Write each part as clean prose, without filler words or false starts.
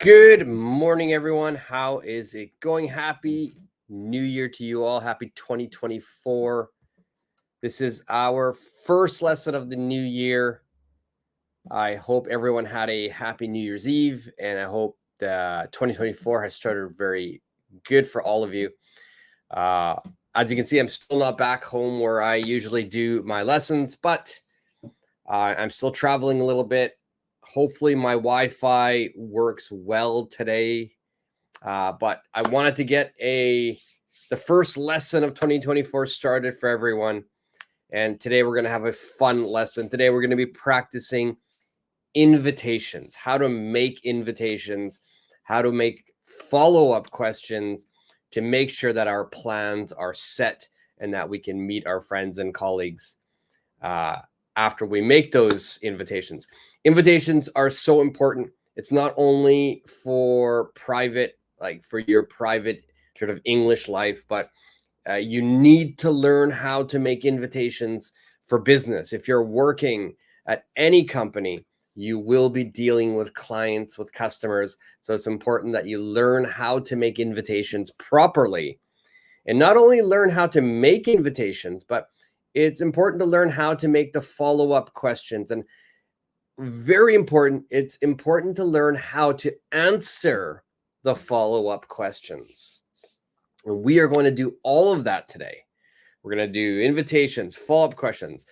Good morning, everyone. How is it going? Happy New Year to you all. Happy 2024. This is our first lesson of the new year. I hope everyone had a happy New Year's Eve, and I hope the 2024 has started very good for all of you. As you can see, I'm still not back home where I usually do my lessons, but I'm still traveling a little bit. Hopefully my Wi-Fi works well today. But I wanted to get the first lesson of 2024 started for everyone. And today we're going to have a fun lesson. Today we're going to be practicing invitations, how to make invitations, how to make follow-up questions to make sure that our plans are set and that we can meet our friends and colleagues after we make those invitations. Invitations are so important. It's not only for private, like for your private sort of English life, but you need to learn how to make invitations for business. If you're working at any company, you will be dealing with clients, with customers. So it's important that you learn how to make invitations properly. And not only learn how to make invitations, but it's important to learn how to make the follow-up questions. And very important, it's important to learn how to answer the follow-up questions. And we are going to do all of that today. We're going to do invitations, follow-up questions,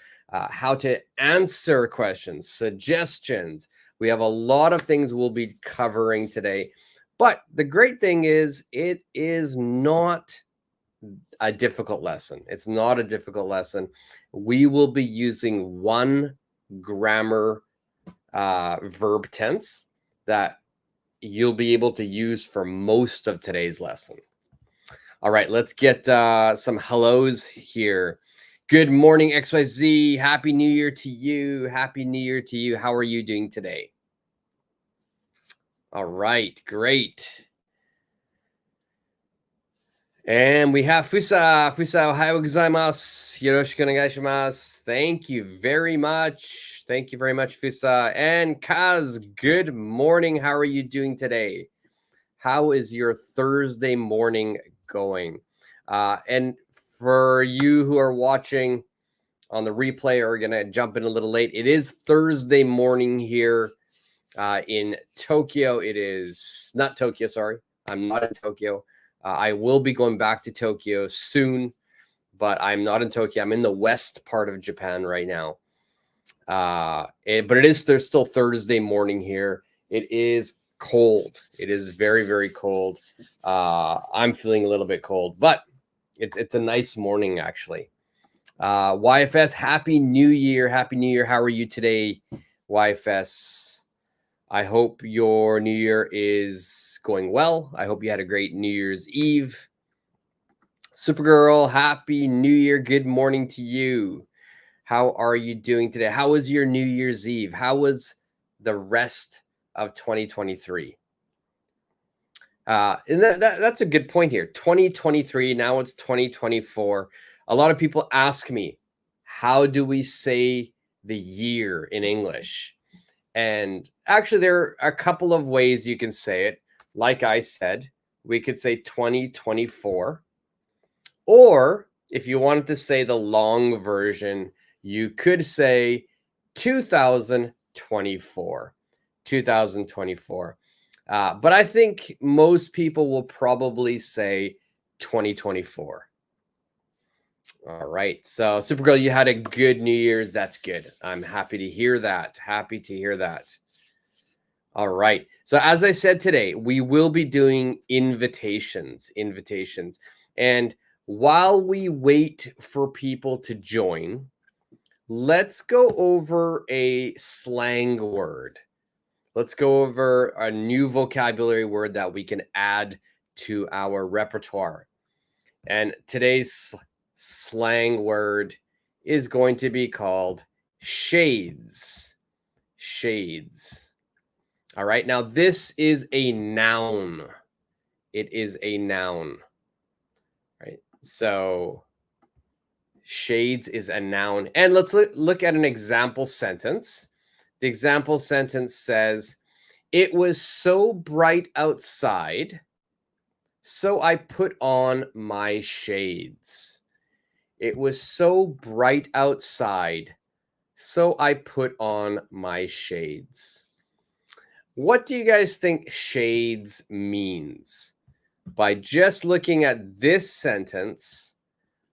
how to answer questions, suggestions. We have a lot of things we'll be covering today. But the great thing is it is not a difficult lesson. It's not a difficult lesson. We will be using one grammar verb tense that you'll be able to use for most of today's lesson. All right, let's get some hellos here. Good morning, XYZ. Happy New Year to you. Happy New Year to you. How are you doing today? All right, great. And we have Fusa. Fusa, ohayou gozaimasu. Yoroshiku onegai shimasu. Thank you very much. Thank you very much, Fusa. And Kaz, good morning. How are you doing today? How is your Thursday morning going? And for you who are watching on the replay or are going to jump in a little late, it is Thursday morning here in Tokyo. It is not Tokyo, sorry. I'm not in Tokyo. I will be going back to Tokyo soon, but I'm not in Tokyo. I'm in the west part of Japan right now. But there's still Thursday morning here. It is cold. It is very, very cold. I'm feeling a little bit cold, but it's a nice morning, actually. YFS, Happy New Year. Happy New Year. How are you today, YFS? I hope your New Year is going well. I hope you had a great New Year's Eve. Supergirl, Happy New Year. Good morning to you. How are you doing today? How was your New Year's Eve? How was the rest of 2023? And that's a good point here. 2023, now it's 2024. A lot of people ask me, how do we say the year in English? And actually, there are a couple of ways you can say it. Like I said, we could say 2024. Or if you wanted to say the long version, you could say 2024. 2024. But I think most people will probably say 2024. All right. So, Supergirl, you had a good New Year's. That's good. I'm happy to hear that. Happy to hear that. All right. So, as I said today, we will be doing invitations. And while we wait for people to join, let's go over a slang word. Let's go over a new vocabulary word that we can add to our repertoire. And today's slang word is going to be called shades. Shades. All right. Now, this is a noun. It is a noun. Right. So shades is a noun. And let's look at an example sentence. The example sentence says, It was so bright outside, so I put on my shades. It was so bright outside, so I put on my shades. What do you guys think shades means? By just looking at this sentence,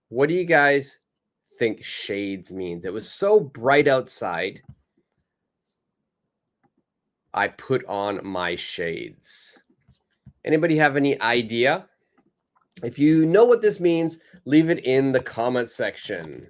what do you guys think shades means? It was so bright outside, I put on my shades. Anybody have any idea? If you know what this means, leave it in the comment section.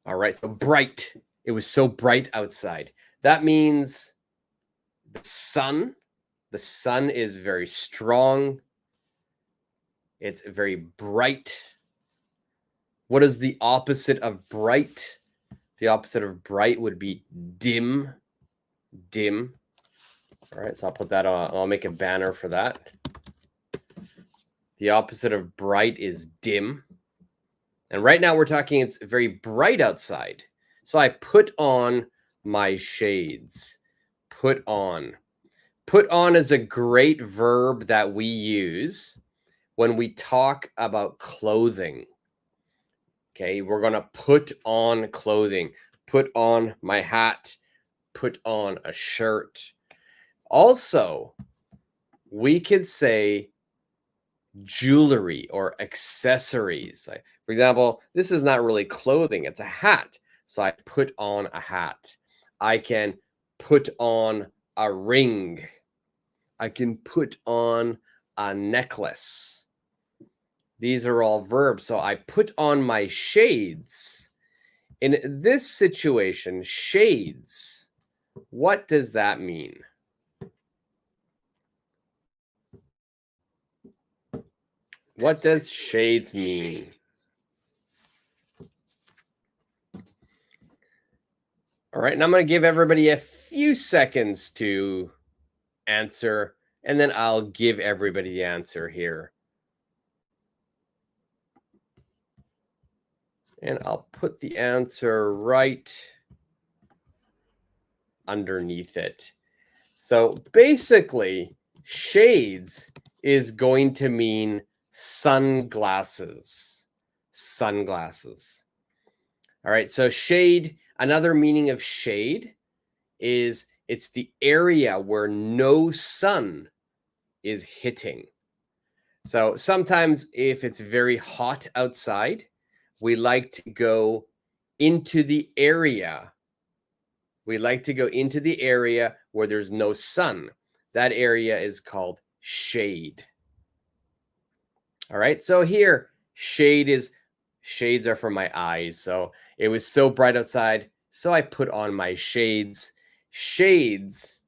All right, so bright. It was so bright outside. That means the sun is very strong. It's very bright. What is the opposite of bright? The opposite of bright would be dim. Dim. All right, so I'll put that on. I'll make a banner for that. The opposite of bright is dim. And right now we're talking it's very bright outside. So I put on my shades. Put on. Put on is a great verb that we use when we talk about clothing. Okay, we're going to put on clothing. Put on my hat. Put on a shirt. Also, we could say jewelry or accessories. For example, this is not really clothing, it's a hat. So I put on a hat. I can put on a ring. I can put on a necklace. These are all verbs. So I put on my shades. In this situation, shades, what does that mean? What does shades mean? All right, and I'm going to give everybody a few seconds to answer, and then I'll give everybody the answer here. And I'll put the answer right underneath it. So basically, shades is going to mean sunglasses. Sunglasses. All right, so shade, another meaning of shade is it's the area where no sun is hitting. So sometimes if it's very hot outside, we like to go into the area. We like to go into the area where there's no sun. That area is called shade. All right, so here, shades are for my eyes. So it was so bright outside, so I put on my shades. Shades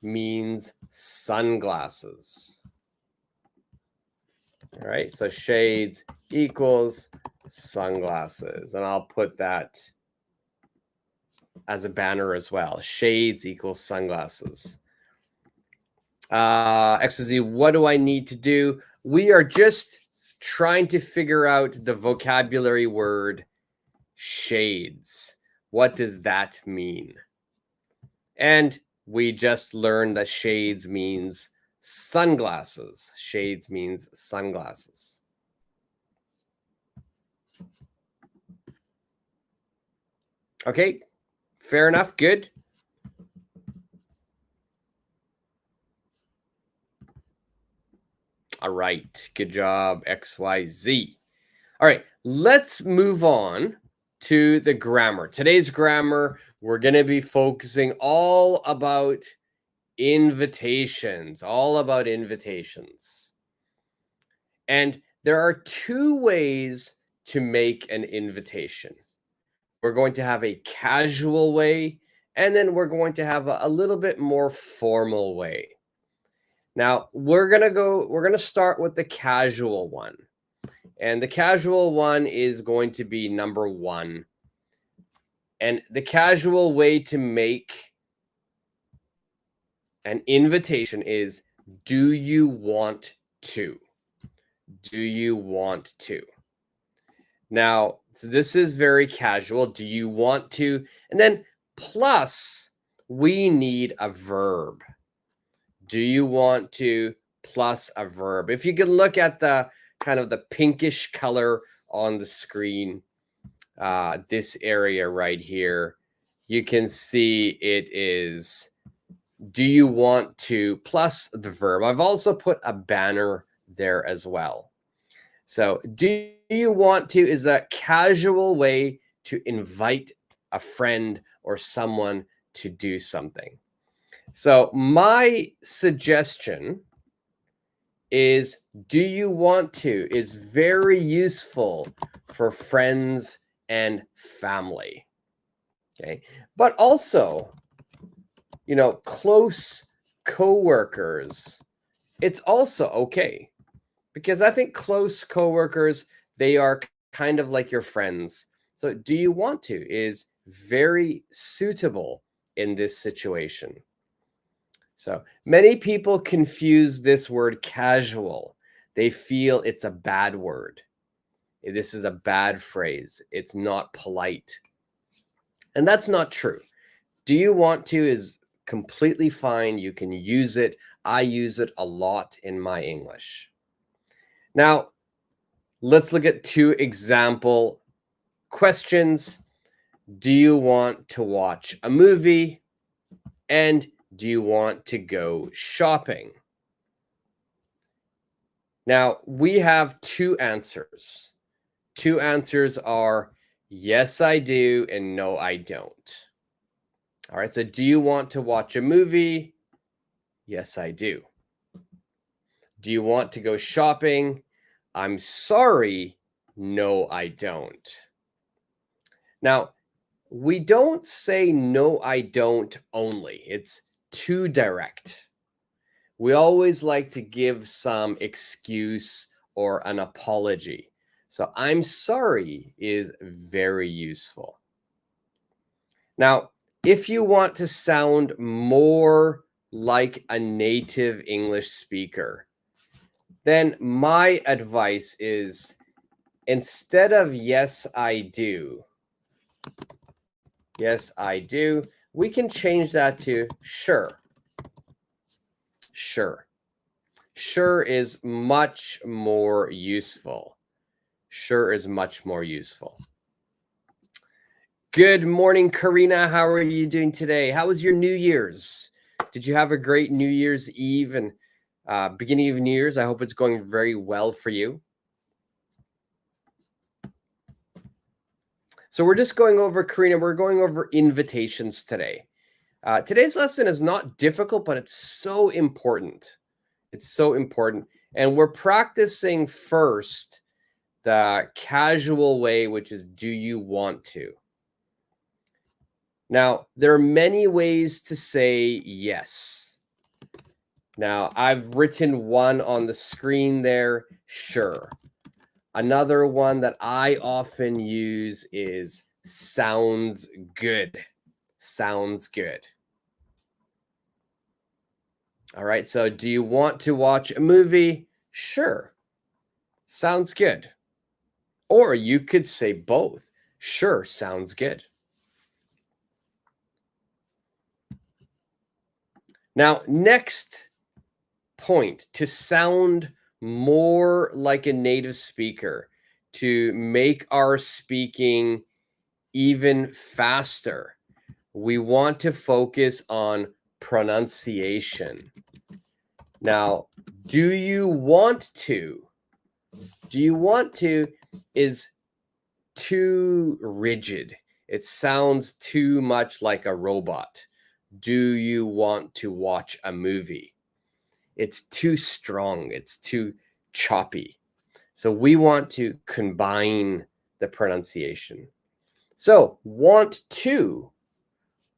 means sunglasses. All right, so shades equals sunglasses. And I'll put that as a banner as well. Shades equals sunglasses. XYZ, what do I need to do? We are just trying to figure out the vocabulary word shades. What does that mean? And we just learned that shades means sunglasses. Shades means sunglasses. Okay, fair enough. Good. All right, good job, XYZ. All right, let's move on to the grammar. Today's grammar, we're going to be focusing all about invitations, And there are two ways to make an invitation. We're going to have a casual way, and then we're going to have a little bit more formal way. Now, we're going to start with the casual one. And the casual one is going to be number 1. And the casual way to make an invitation is Do you want to? Do you want to? Now, so this is very casual. Do you want to? And then plus, we need a verb. Do you want to plus a verb? If you can look at the kind of the pinkish color on the screen, this area right here, you can see it is do you want to plus the verb. I've also put a banner there as well. So do you want to is a casual way to invite a friend or someone to do something. So my suggestion is do you want to is very useful for friends and family. Okay. But also, close coworkers, it's also okay. Because I think close coworkers, they are kind of like your friends. So do you want to is very suitable in this situation. So many people confuse this word casual. They feel it's a bad word. This is a bad phrase. It's not polite. And that's not true. Do you want to is completely fine. You can use it. I use it a lot in my English. Now, let's look at two example questions. Do you want to watch a movie? And do you want to go shopping? Now, we have two answers. Two answers are yes, I do, and no, I don't. All right, so do you want to watch a movie? Yes, I do. Do you want to go shopping? I'm sorry, no, I don't. Now, we don't say no, I don't only. It's too direct. We always like to give some excuse or an apology. So I'm sorry is very useful. Now, if you want to sound more like a native English speaker, then my advice is instead of yes, I do, we can change that to sure. Sure. Sure is much more useful. Sure is much more useful. Good morning, Karina. How are you doing today? How was your New Year's? Did you have a great New Year's Eve and beginning of New Year's? I hope it's going very well for you. So we're just going over, Karina, we're going over invitations today. Today's lesson is not difficult, but it's so important. It's so important. And we're practicing first the casual way, which is do you want to? Now, there are many ways to say yes. Now, I've written one on the screen there, sure. Another one that I often use is sounds good. Sounds good. All right, so do you want to watch a movie? Sure. Sounds good. Or you could say both. Sure, sounds good. Now, next point, to sound more like a native speaker, to make our speaking even faster, we want to focus on pronunciation. Now, do you want to? Do you want to is too rigid. It sounds too much like a robot. Do you want to watch a movie? It's too strong. It's too choppy. So we want to combine the pronunciation. So want to,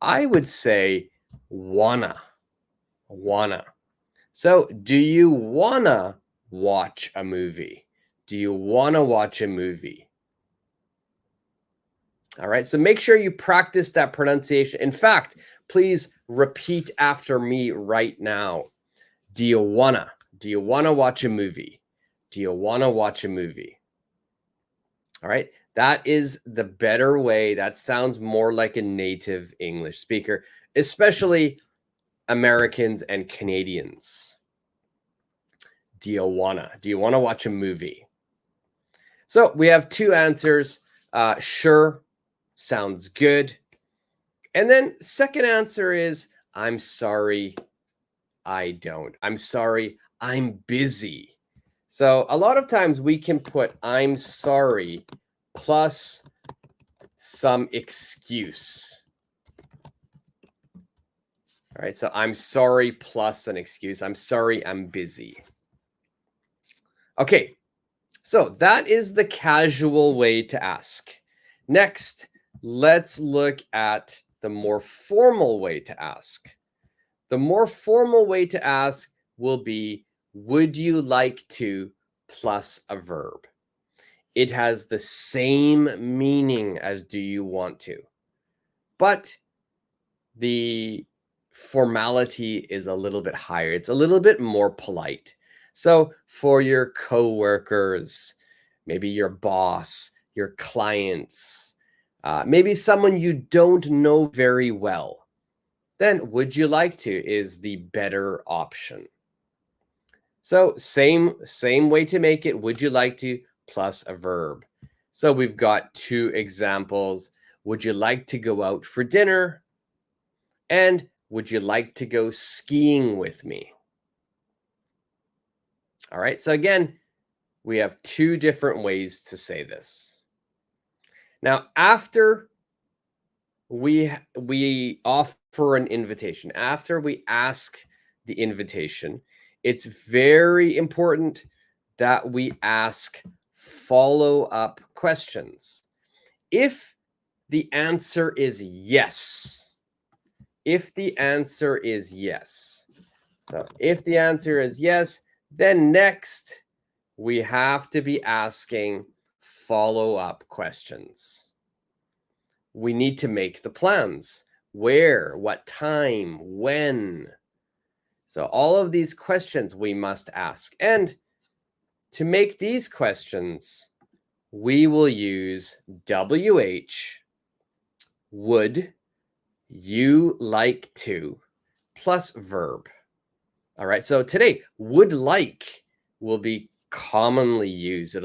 I would say wanna. So do you wanna watch a movie? Do you wanna watch a movie? All right, so make sure you practice that pronunciation. In fact, please repeat after me right now. Do you wanna? Do you wanna watch a movie? Do you wanna watch a movie? All right. That is the better way. That sounds more like a native English speaker, especially Americans and Canadians. Do you wanna? Do you wanna watch a movie? So we have two answers. Sure, sounds good. And then second answer is, I'm sorry, I don't. I'm sorry, I'm busy. So a lot of times we can put I'm sorry plus some excuse. All right, so I'm sorry plus an excuse. I'm sorry, I'm busy. Okay, so that is the casual way to ask. Next, let's look at the more formal way to ask. The more formal way to ask will be, would you like to plus a verb. It has the same meaning as do you want to, but the formality is a little bit higher. It's a little bit more polite. So for your coworkers, maybe your boss, your clients, maybe someone you don't know very well, then would you like to is the better option. So same way to make it. Would you like to plus a verb. So we've got two examples. Would you like to go out for dinner? And would you like to go skiing with me? All right. So again, we have two different ways to say this. Now, after we offer an invitation, after we ask the invitation, it's very important that we ask follow-up questions. If the answer is yes, so if the answer is yes, then next we have to be asking follow-up questions. We need to make the plans. Where, what time, when? So all of these questions we must ask. And to make these questions, we will use WH, would you like to, plus verb. All right, so today, would like will be commonly used.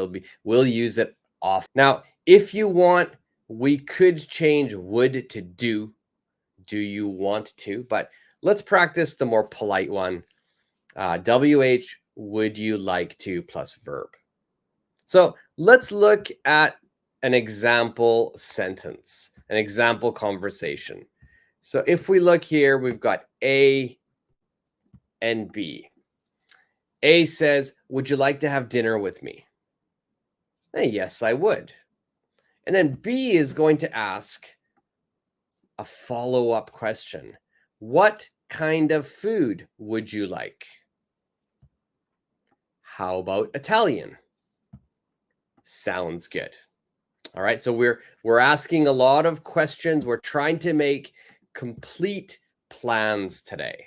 We'll use it often. Now, if you want, we could change would to do. Do you want to? But let's practice the more polite one. WH, would you like to, plus verb. So let's look at an example sentence, an example conversation. So if we look here, we've got A and B. A says, would you like to have dinner with me? Yes, I would. And then B is going to ask a follow-up question. What kind of food would you like? How about Italian? Sounds good. All right, so we're asking a lot of questions. We're trying to make complete plans today.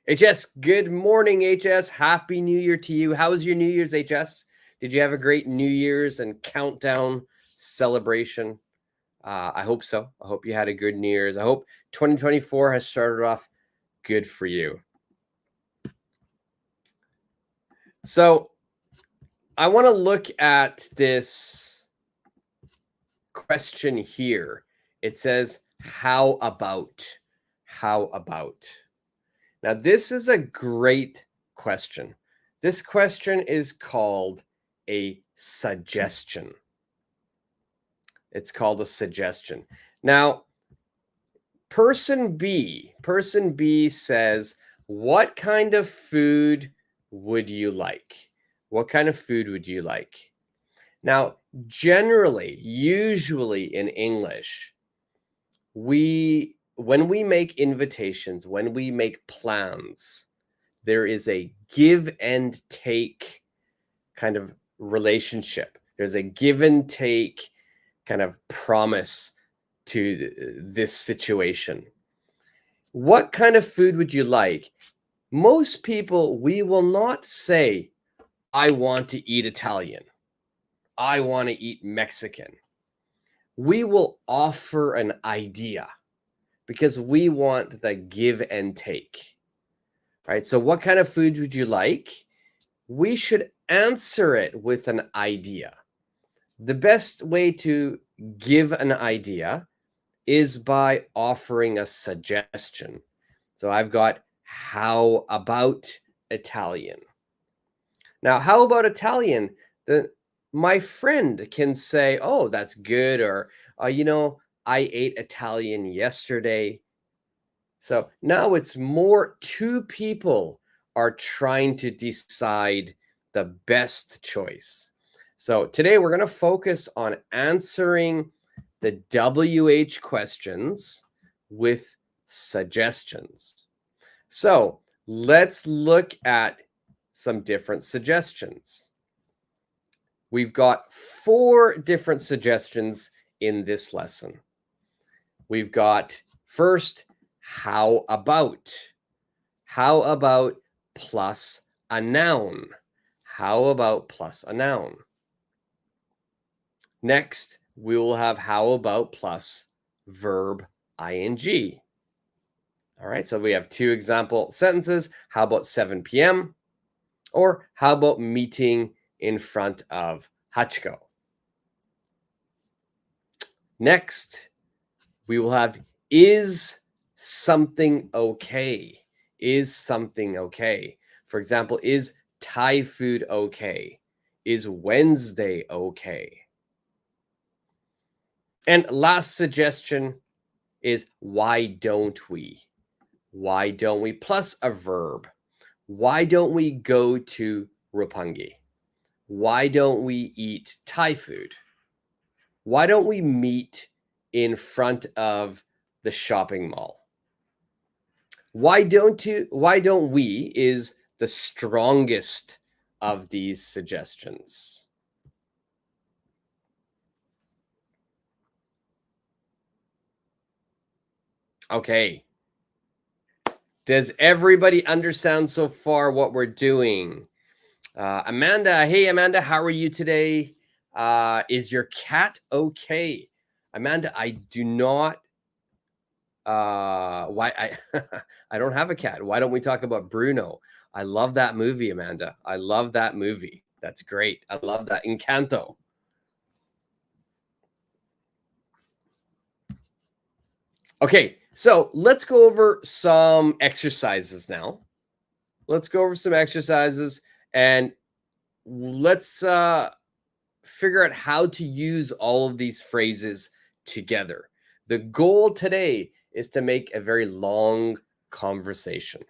HS, good morning, HS. Happy New Year to you. How was your New Year's, HS? Did you have a great New Year's and countdown celebration? I hope so. I hope you had a good New Year's. I hope 2024 has started off good for you. So I want to look at this question here. It says, how about? How about? Now, this is a great question. This question is called a suggestion. It's called a suggestion. Now, person B says, what kind of food would you like? What kind of food would you like? Now, generally, usually in English, when we make invitations, when we make plans, there is a give and take kind of relationship. There's a give and take kind of promise to this situation. What kind of food would you like? most people, we will not say, I want to eat Italian. I want to eat Mexican. We will offer an idea because we want the give and take, right? So what kind of food would you like? We should answer it with an idea. The best way to give an idea is by offering a suggestion. So I've got, how about Italian? Now, how about Italian? My friend can say, oh, that's good. Or, I ate Italian yesterday. So now it's more, two people are trying to decide the best choice. So today we're going to focus on answering the WH questions with suggestions. So let's look at some different suggestions. We've got 4 different suggestions in this lesson. We've got first, how about? How about plus a noun? How about plus a noun? Next, we will have how about plus verb ing. All right, so we have 2 example sentences. How about 7 p.m.? Or how about meeting in front of Hachiko? Next, we will have, is something okay? Is something okay? For example, is Thai food okay? Is Wednesday okay? And last suggestion is, why don't we? Why don't we? Plus a verb. Why don't we go to Roppongi? Why don't we eat Thai food? Why don't we meet in front of the shopping mall? Why don't we is the strongest of these suggestions. Okay. Does everybody understand so far what we're doing? Amanda, hey Amanda, how are you today? Is your cat okay? Amanda, I do not. Why I don't have a cat. Why don't we talk about Bruno? I love that movie, Amanda. I love that movie. That's great. I love that. Encanto. Okay, so let's go over some exercises now. Let's go over some exercises and let's figure out how to use all of these phrases together. The goal today is to make a very long conversation.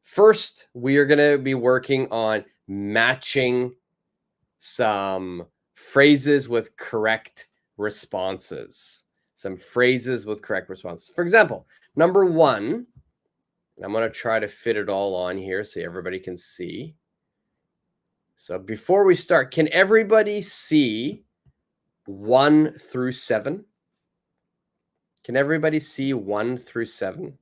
First, we are going to be working on matching some phrases with correct responses. Some phrases with correct responses. For example, number 1, and I'm going to try to fit it all on here so everybody can see. So before we start, can everybody see 1 through 7? Can everybody see 1 through 7?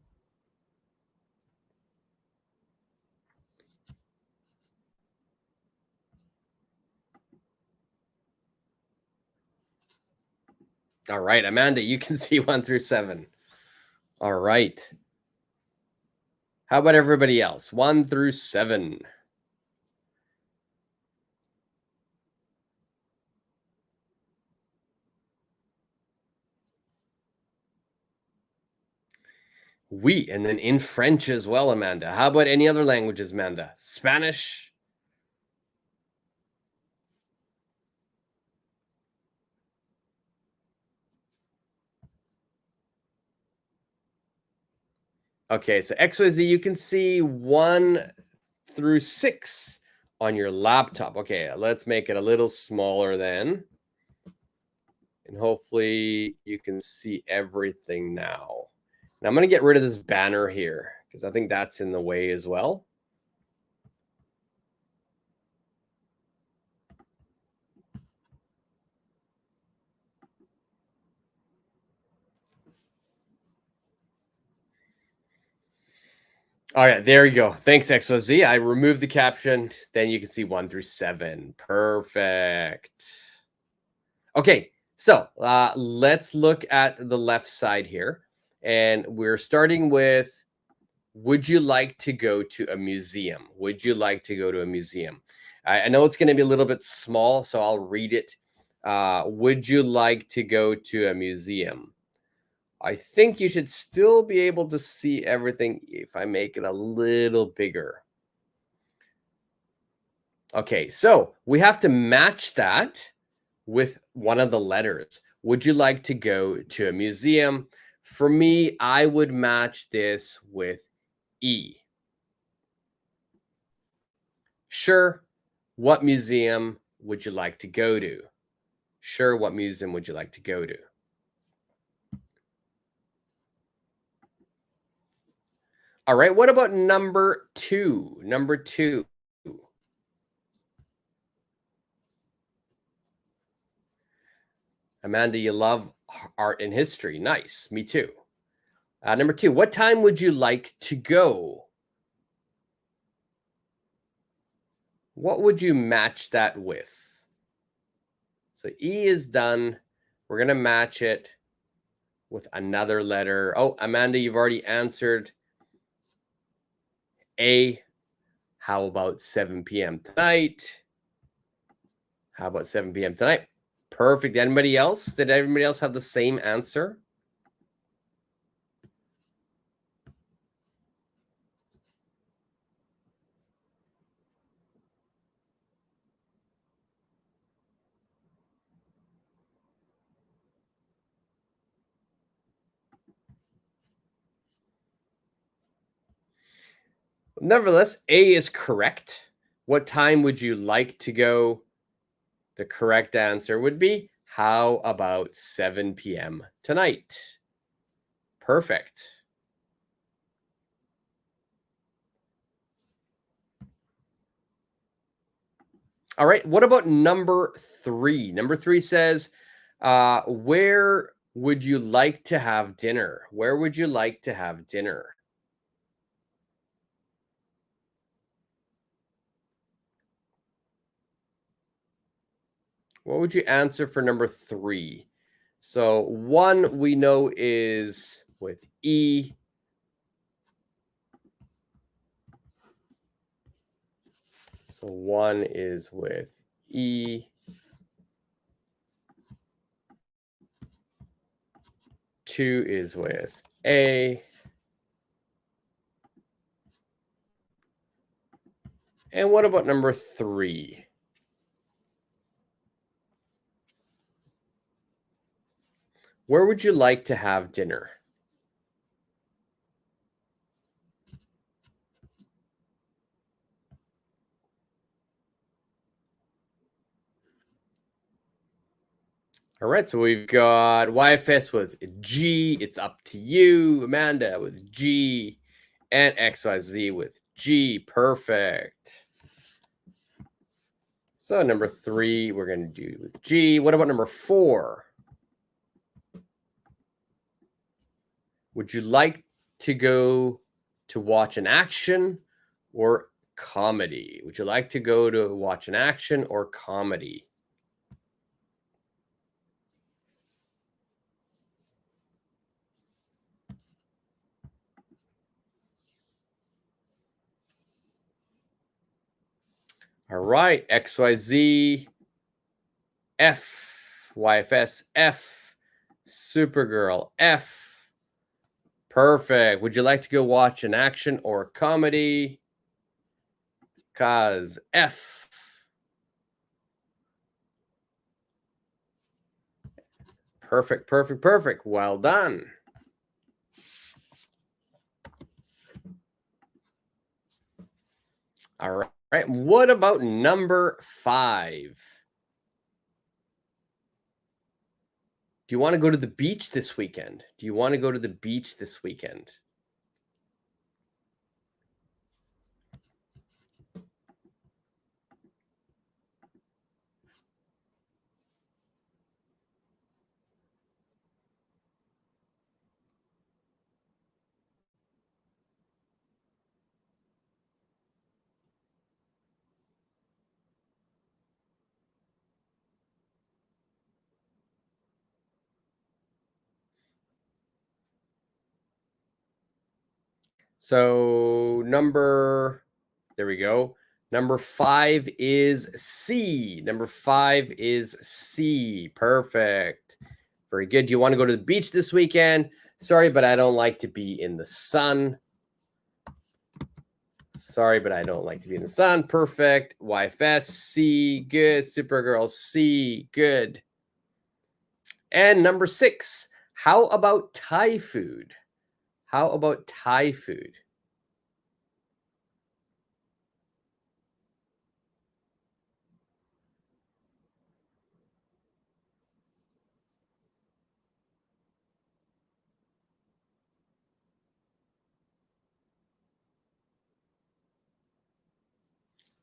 All right, Amanda, you can see 1 through 7. All right. How about everybody else? 1 through 7. Oui, and then in French as well, Amanda. How about any other languages, Amanda? Spanish? Okay, so XYZ, you can see 1 through 6 on your laptop. Okay, let's make it a little smaller then. And hopefully you can see everything now. Now I'm going to get rid of this banner here because I think that's in the way as well. All right, there you go. Thanks, XYZ. I removed the caption. Then you can see 1 through 7. Perfect. Okay, so let's look at the left side here. And we're starting with, would you like to go to a museum? Would you like to go to a museum? I know it's going to be a little bit small, so I'll read it. Would you like to go to a museum? I think you should still be able to see everything if I make it a little bigger. Okay, so we have to match that with one of the letters. Would you like to go to a museum? For me, I would match this with E. Sure, what museum would you like to go to? Sure, what museum would you like to go to? All right, what about number 2? Number 2. Amanda, you love art and history. Nice. Me too. Number 2, what time would you like to go? What would you match that with? So E is done. We're going to match it with another letter. Oh, Amanda, you've already answered A. How about 7 p.m. tonight? How about 7 p.m. tonight? Perfect. Anybody else? Did everybody else have the same answer? Nevertheless, A is correct. What time would you like to go? The correct answer would be, how about 7 p.m. tonight? Perfect. All right, what about number 3? Number 3 says, where would you like to have dinner? Where would you like to have dinner? What would you answer for number 3? So 1 we know is with E. So 1 is with E. 2 is with A. And what about number 3? Where would you like to have dinner? All right, so we've got YFS with G. It's up to you. Amanda with G. And XYZ with G. Perfect. So number 3, we're going to do with G. What about number 4? Would you like to go to watch an action or comedy? Would you like to go to watch an action or comedy? All right, XYZ, F, YFS, F, Supergirl, F. Perfect. Would you like to go watch an action or comedy? Cause F. Perfect, perfect, perfect. Well done. All right. What about number 5? Do you want to go to the beach this weekend? Do you want to go to the beach this weekend? So there we go. Number 5 is C. Number 5 is C. Perfect. Very good. Do you want to go to the beach this weekend? Sorry, but I don't like to be in the sun. Sorry, but I don't like to be in the sun. Perfect. YFS, C. Good. Supergirl, C. Good. And number 6, how about Thai food? How about Thai food?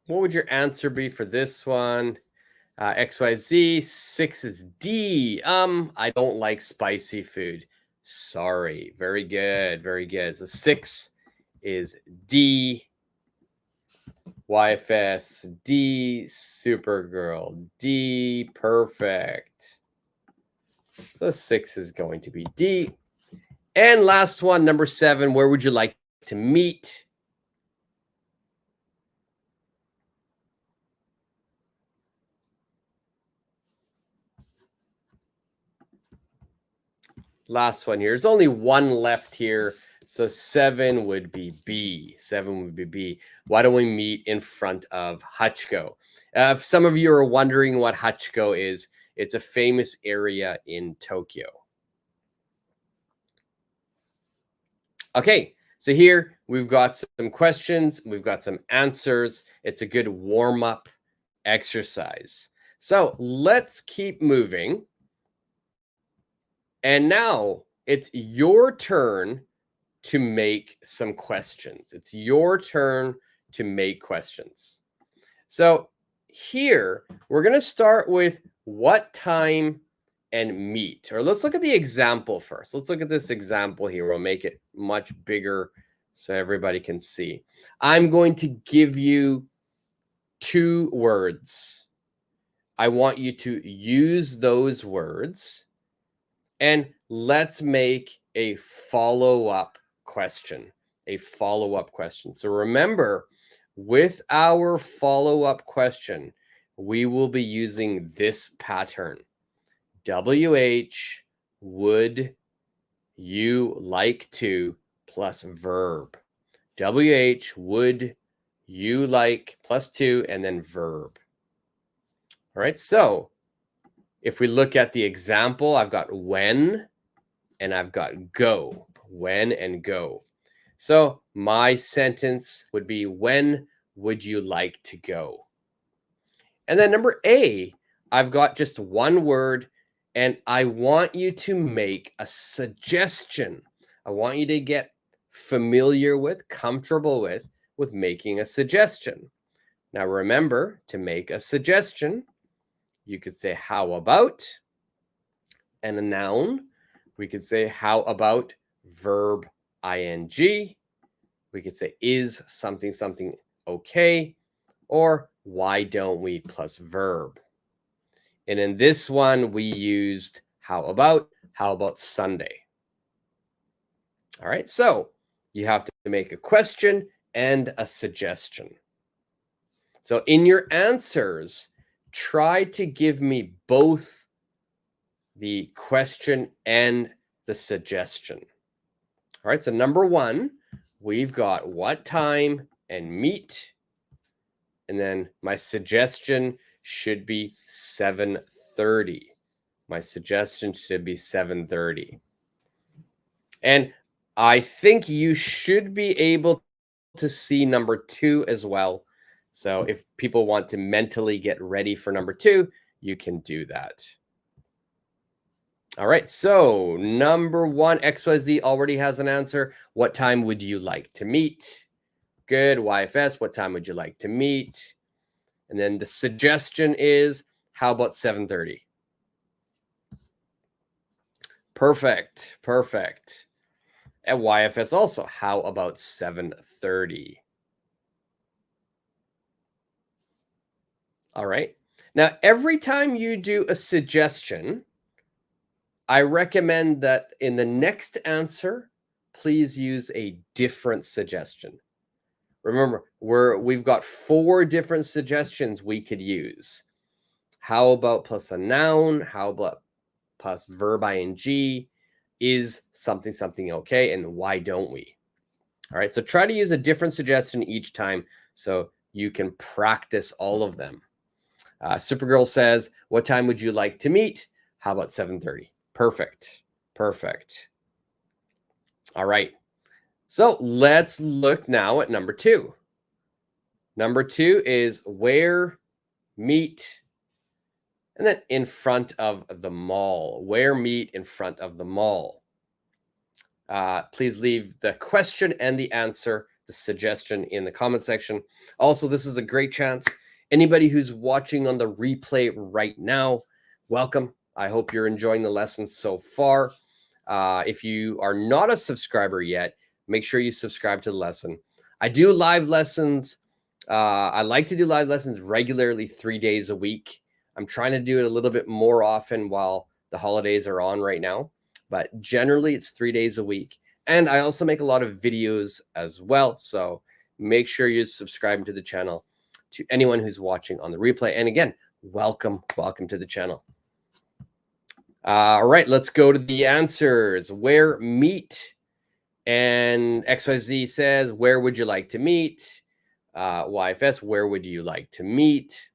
What would your answer be for this one? XYZ. 6 is D. I don't like spicy food. Sorry. Very good. Very good. So 6 is D. YFS, D. Supergirl, D. Perfect. So 6 is going to be D. And last one, number 7, where would you like to meet? Last one here. There's only one left here. So 7 would be B. 7 would be B. Why don't we meet in front of Hachiko? If some of you are wondering what Hachiko is, it's a famous area in Tokyo. Okay, so here we've got some questions, we've got some answers. It's a good warm-up exercise. So let's keep moving. And now it's your turn to make some questions. It's your turn to make questions. So here we're going to start with what time and meet. Or let's look at the example first. Let's look at this example here. We'll make it much bigger so everybody can see. I'm going to give you 2 words. I want you to use those words and let's make a follow-up question. A follow-up question. So remember, with our follow-up question, we will be using this pattern. WH, would you like to, plus verb. WH, would you like, plus 2, and then verb. All right, so if we look at the example, I've got when and I've got go. When and go. So my sentence would be, when would you like to go? And then number A, I've got just one word, and I want you to make a suggestion. I want you to get familiar with, comfortable with making a suggestion. Now remember, to make a suggestion, you could say, how about, and a noun. We could say, how about verb ing. We could say, is something something okay? Or why don't we plus verb. And in this one, we used how about Sunday. All right, so you have to make a question and a suggestion. So in your answers, try to give me both the question and the suggestion. All right, so number 1, we've got what time and meet. And then my suggestion should be 7:30. My suggestion should be 7:30. And I think you should be able to see number 2 as well. So if people want to mentally get ready for number 2, you can do that. All right, so number 1, XYZ already has an answer. What time would you like to meet? Good. YFS, what time would you like to meet? And then the suggestion is, how about 7:30? Perfect. Perfect. At YFS also, how about 7:30? All right. Now, every time you do a suggestion, I recommend that in the next answer, please use a different suggestion. Remember, we've got 4 different suggestions we could use. How about plus a noun? How about plus verb ing? Is something something okay? And why don't we? All right, so try to use a different suggestion each time so you can practice all of them. Supergirl says, what time would you like to meet? How about 7:30? Perfect. Perfect. All right. So let's look now at number 2. Number 2 is where, meet, and then in front of the mall. Where, meet, in front of the mall. Please leave the question and the answer, the suggestion in the comment section. Also, this is a great chance. Anybody who's watching on the replay right now, welcome. I hope you're enjoying the lessons so far. If you are not a subscriber yet, make sure you subscribe to the lesson. I do live lessons. I like to do live lessons regularly 3 days a week. I'm trying to do it a little bit more often while the holidays are on right now, but generally it's 3 days a week. And I also make a lot of videos as well. So make sure you subscribe to the channel. To anyone who's watching on the replay. And again, welcome to the channel. All right, let's go to the answers. Where, meet, and XYZ says, where would you like to meet? YFS, where would you like to meet?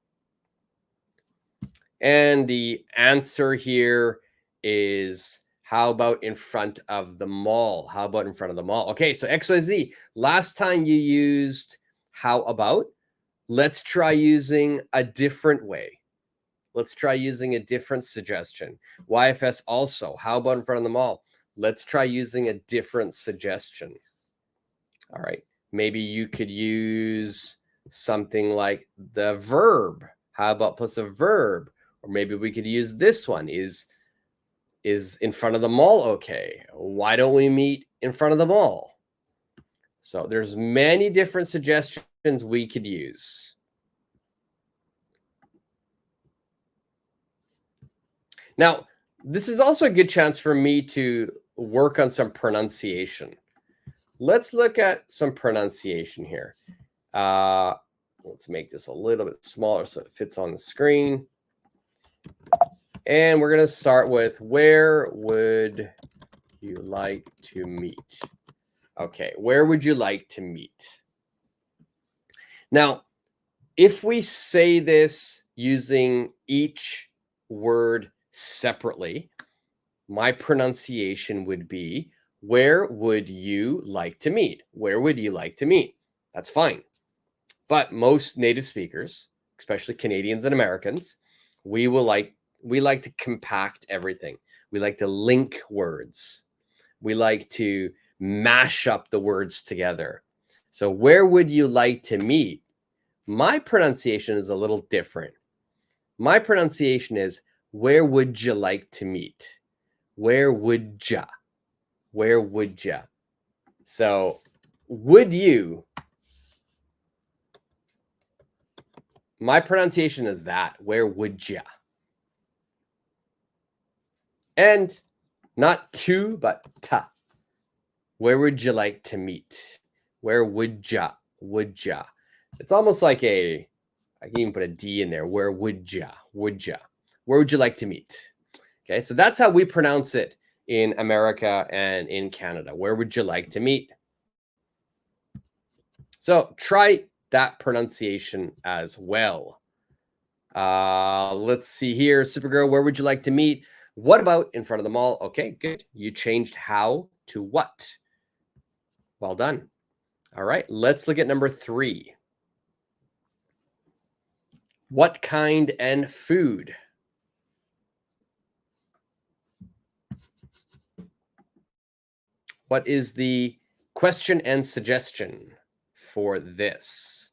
And the answer here is, how about in front of the mall? How about in front of the mall? Okay, so XYZ, last time you used how about. Let's try using a different way. Let's try using a different suggestion. YFS also, how about in front of the mall? Let's try using a different suggestion. All right, maybe you could use something like the verb. How about plus a verb? Or maybe we could use this one. Is in front of the mall okay? Why don't we meet in front of the mall? So there's many different suggestions we could use. Now, this is also a good chance for me to work on some pronunciation. Let's look at some pronunciation here. Let's make this a little bit smaller so it fits on the screen. And we're going to start with, where would you like to meet? Okay, where would you like to meet? Now, if we say this using each word separately, my pronunciation would be, where would you like to meet? Where would you like to meet? That's fine. But most native speakers, especially Canadians and Americans, we like to compact everything. We like to link words. We like to mash up the words together. So where would you like to meet? My pronunciation is a little different. My pronunciation is, where would you like to meet? Where would ya? Where would ya? So would you? My pronunciation is that. Where would ya? And not to, but ta. Where would you like to meet? Where would ya? Would ya? It's almost like I can even put a D in there. Where would ya? Would ya? Where would you like to meet? Okay, so that's how we pronounce it in America and in Canada. Where would you like to meet? So try that pronunciation as well. Let's see here. Supergirl, where would you like to meet? What about in front of the mall? Okay, good. You changed how to what. Well done. All right, let's look at number 3. What kind and food? What is the question and suggestion for this?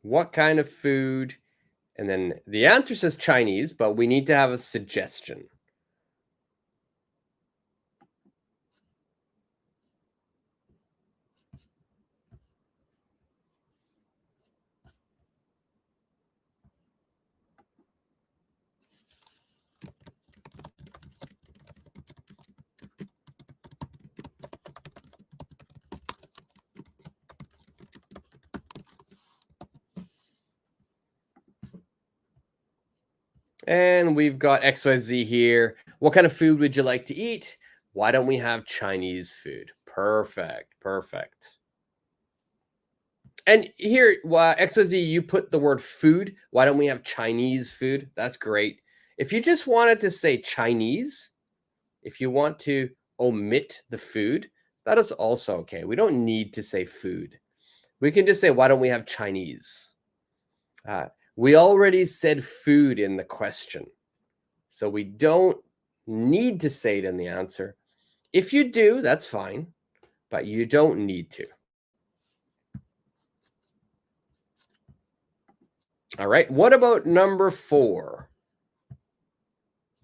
What kind of food? And then the answer says Chinese, but we need to have a suggestion. And we've got XYZ here. What kind of food would you like to eat? Why don't we have Chinese food? Perfect. Perfect. And here, XYZ, you put the word food. Why don't we have Chinese food? That's great. If you just wanted to say Chinese, if you want to omit the food, that is also okay. We don't need to say food. We can just say, why don't we have Chinese? We already said food in the question, so we don't need to say it in the answer. If you do, that's fine, but you don't need to. All right, what about number 4?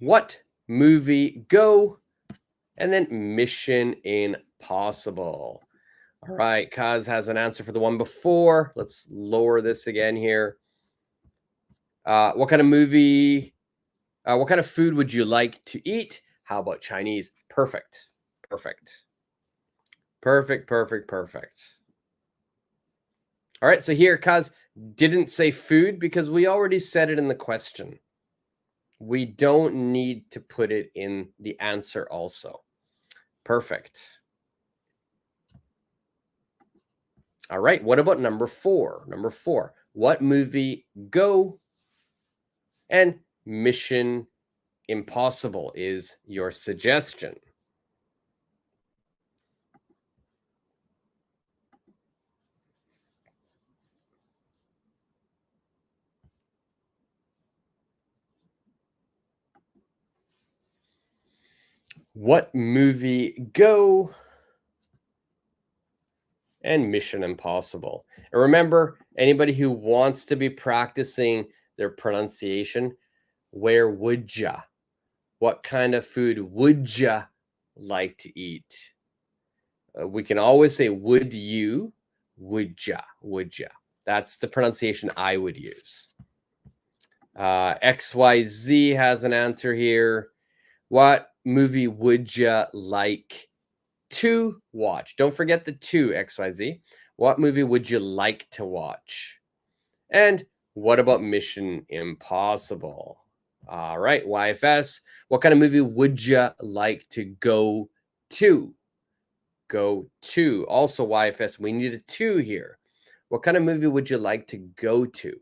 What movie go and then Mission Impossible? All right, Kaz has an answer for the one before. Let's lower this again here. What kind of movie, what kind of food would you like to eat? How about Chinese? Perfect. Perfect. Perfect, perfect, perfect. All right, so here, Kaz didn't say food because we already said it in the question. We don't need to put it in the answer also. Perfect. All right, what about number 4? Number 4, what movie go and Mission Impossible is your suggestion. What movie go and Mission Impossible? And remember, anybody who wants to be practicing their pronunciation, where would ya? What kind of food would ya like to eat? We can always say, would you? Would ya? Would ya? That's the pronunciation I would use. XYZ has an answer here. What movie would you like to watch? Don't forget the 2, XYZ. What movie would you like to watch? And what about Mission Impossible? All right, YFS. What kind of movie would you like to go to? Go to. Also, YFS, we need a 2 here. What kind of movie would you like to go to?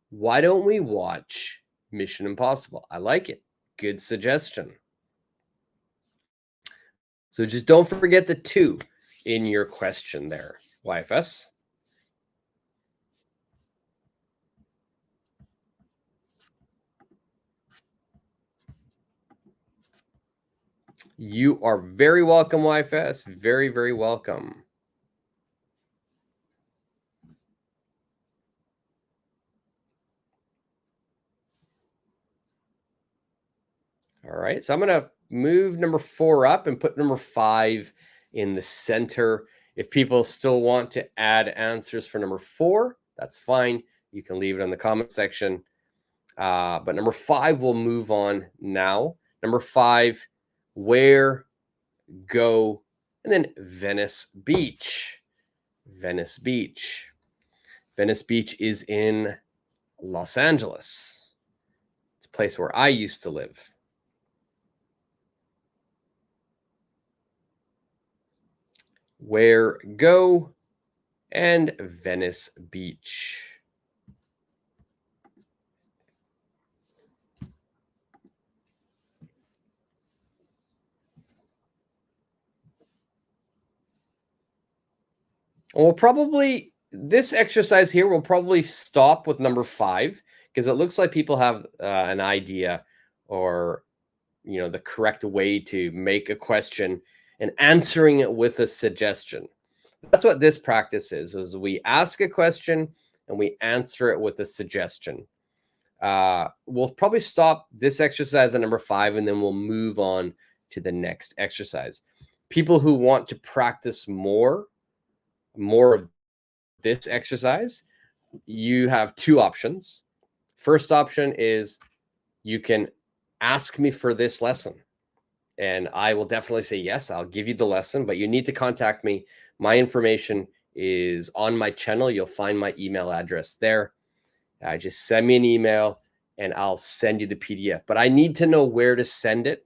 Why don't we watch Mission Impossible? I like it. Good suggestion. So just don't forget the 2 in your question there, YFS. You are very welcome, YFS. Very, very welcome. All right, so I'm going to move number 4 up and put number 5 in the center. If people still want to add answers for number 4, that's fine. You can leave it in the comment section. But number 5 will move on now. Number 5, where go, and then Venice Beach. Venice Beach. Venice Beach is in Los Angeles. It's a place where I used to live. Where go and Venice Beach. And we'll probably, this exercise here will probably stop with number 5 because it looks like people have an idea or, you know, the correct way to make a question and answering it with a suggestion. That's what this practice is we ask a question and we answer it with a suggestion. We'll probably stop this exercise at number 5 and then we'll move on to the next exercise. People who want to practice more of this exercise, you have 2 options. First option is you can ask me for this lesson and I will definitely say yes, I'll give you the lesson, but you need to contact me. My information is on my channel. You'll find my email address there. Just send me an email and I'll send you the PDF. But I need to know where to send it.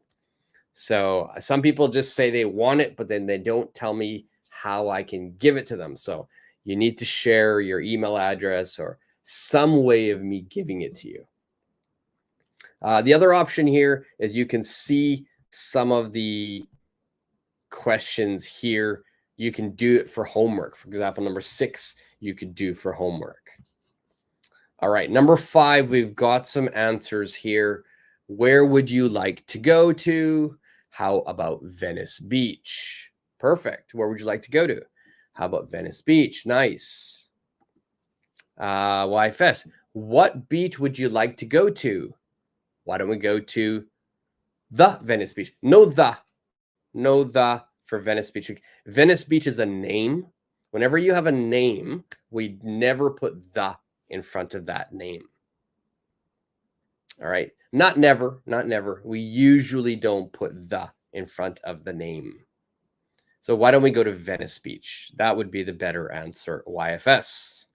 So some people just say they want it, but then they don't tell me how I can give it to them. So you need to share your email address or some way of me giving it to you. The other option here is you can see some of the questions here. You can do it for homework. For example, number 6, you could do for homework. All right, number 5, we've got some answers here. Where would you like to go to? How about Venice Beach? Perfect. Where would you like to go to? How about Venice Beach? Nice. YFS, what beach would you like to go to? Why don't we go to the Venice Beach? No the for Venice Beach. Venice Beach is a name. Whenever you have a name, we never put the in front of that name. All right. Not never. We usually don't put the in front of the name. So why don't we go to Venice Beach? That would be the better answer, YFS.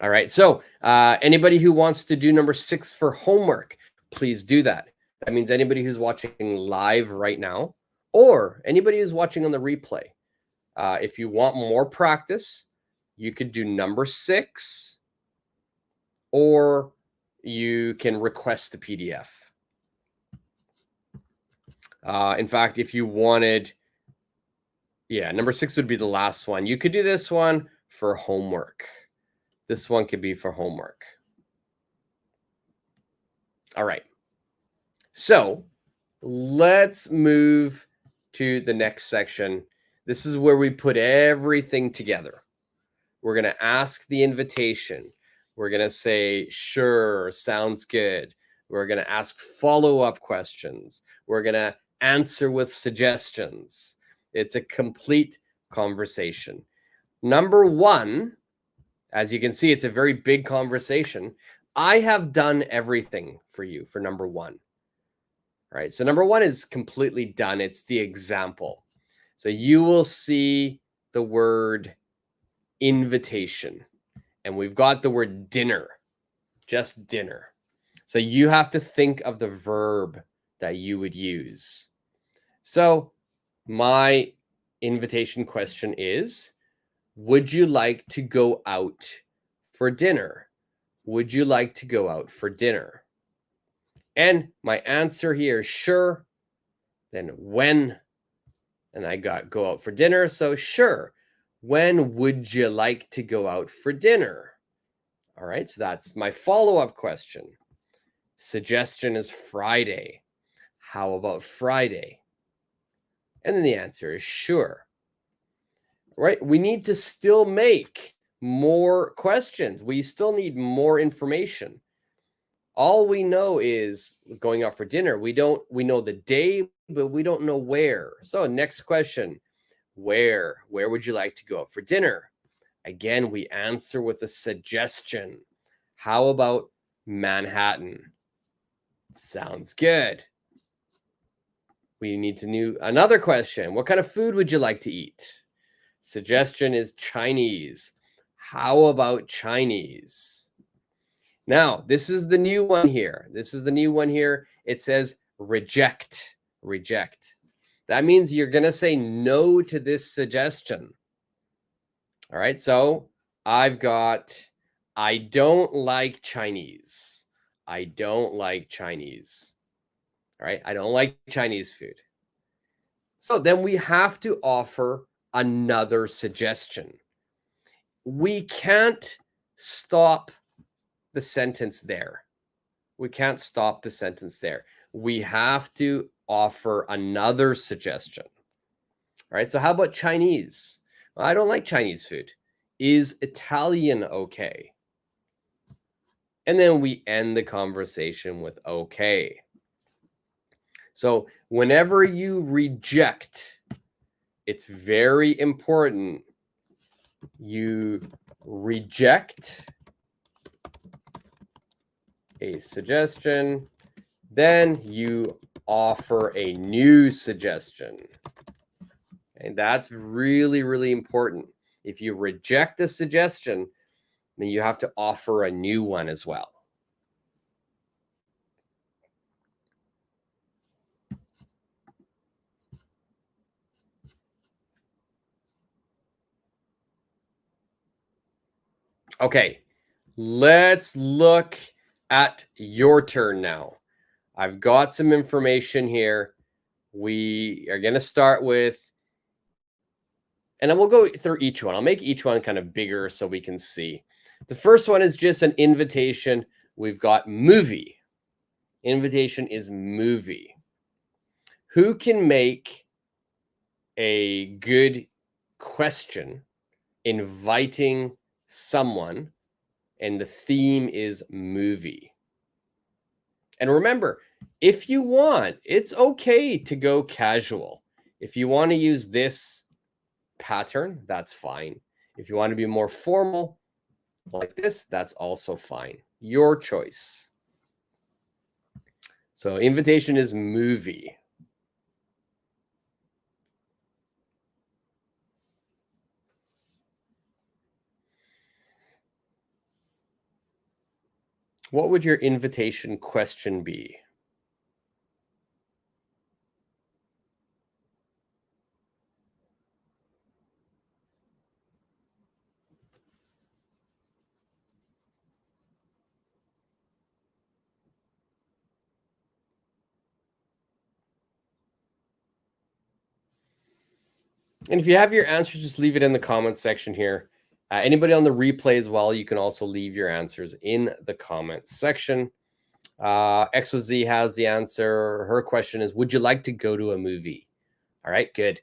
All right. So anybody who wants to do number 6 for homework, please do that. That means anybody who's watching live right now or anybody who's watching on the replay. If you want more practice, you could do number 6 or you can request the PDF. In fact, if you wanted, number 6 would be the last one. You could do this one for homework. This one could be for homework. All right. So let's move to the next section. This is where we put everything together. We're going to ask the invitation. We're going to say, sure, sounds good. We're going to ask follow-up questions. We're going to answer with suggestions. It's a complete conversation. Number 1, as you can see, it's a very big conversation. I have done everything for you for number 1. All right, so number 1 is completely done. It's the example. So you will see the word invitation. And we've got the word dinner, just dinner. So you have to think of the verb that you would use. So my invitation question is, would you like to go out for dinner? Would you like to go out for dinner? And my answer here is sure. Then when, and I got go out for dinner. So sure. When would you like to go out for dinner? All right, so that's my follow-up question. Suggestion is Friday. How about Friday? And then the answer is sure. Right? We need to still make more questions. We still need more information. All we know is going out for dinner. We know the day, but we don't know where. So next question, where would you like to go out for dinner? Again, we answer with a suggestion. How about Manhattan? Sounds good. We need to know another question. What kind of food would you like to eat? Suggestion is Chinese. How about Chinese? Now, this is the new one here. It says reject. Reject. That means you're going to say no to this suggestion. All right. So I've got, I don't like Chinese. I don't like Chinese. All right. I don't like Chinese food. So then we have to offer another suggestion. We can't stop the sentence there. We can't stop the sentence there. We have to offer another suggestion. All right. So how about Chinese? Well, I don't like Chinese food. Is Italian okay? And then we end the conversation with okay. So whenever you reject, it's very important you reject a suggestion, then you offer a new suggestion. And that's really, really important. If you reject a suggestion, then you have to offer a new one as well. Okay, let's look at your turn now. I've got some information here. We are going to start with, and then we'll go through each one. I'll make each one kind of bigger so we can see. The first one is just an invitation. We've got movie. Invitation is movie. Who can make a good question inviting someone, and the theme is movie? And remember, if you want, it's okay to go casual. If you want to use this pattern, that's fine. If you want to be more formal like this, that's also fine. Your choice. So invitation is movie. What would your invitation question be? And if you have your answers, just leave it in the comments section here. Anybody on the replay as well, you can also leave your answers in the comments section. XOZ has the answer. Her question is, would you like to go to a movie? All right, good.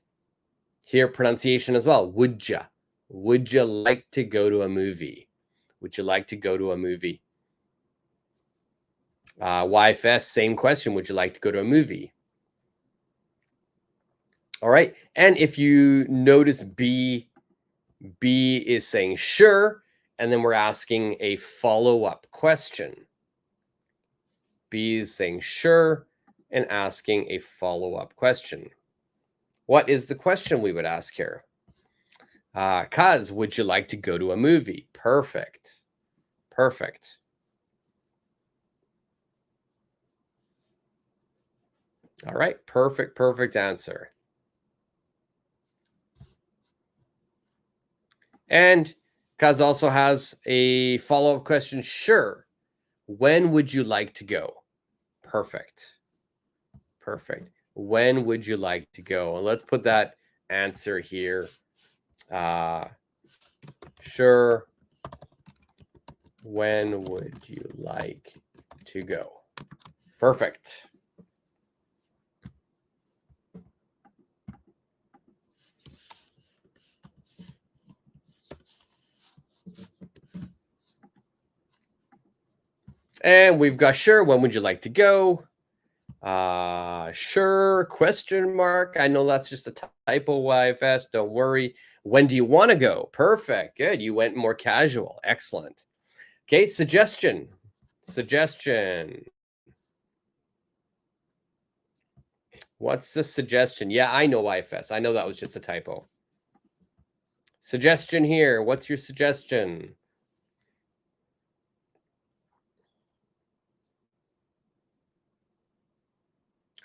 Here, pronunciation as well. Would you? Would you like to go to a movie? Would you like to go to a movie? YFS, same question. Would you like to go to a movie? All right. And if you notice B is saying sure, and then we're asking a follow-up question. B is saying sure and asking a follow-up question. What is the question we would ask here? Kaz, would you like to go to a movie? Perfect. Perfect. All right. Perfect answer. And Kaz also has a follow-up question. Sure. When would you like to go? Perfect. Perfect. When would you like to go? And let's put that answer here. Sure. When would you like to go? Perfect. And we've got sure. When would you like to go? Sure, question mark. I know that's just a typo, YFS. Don't worry. When do you want to go? Perfect. Good. You went more casual. Excellent. Okay, suggestion. Suggestion. What's the suggestion? Yeah, I know, YFS. I know that was just a typo. Suggestion here. What's your suggestion?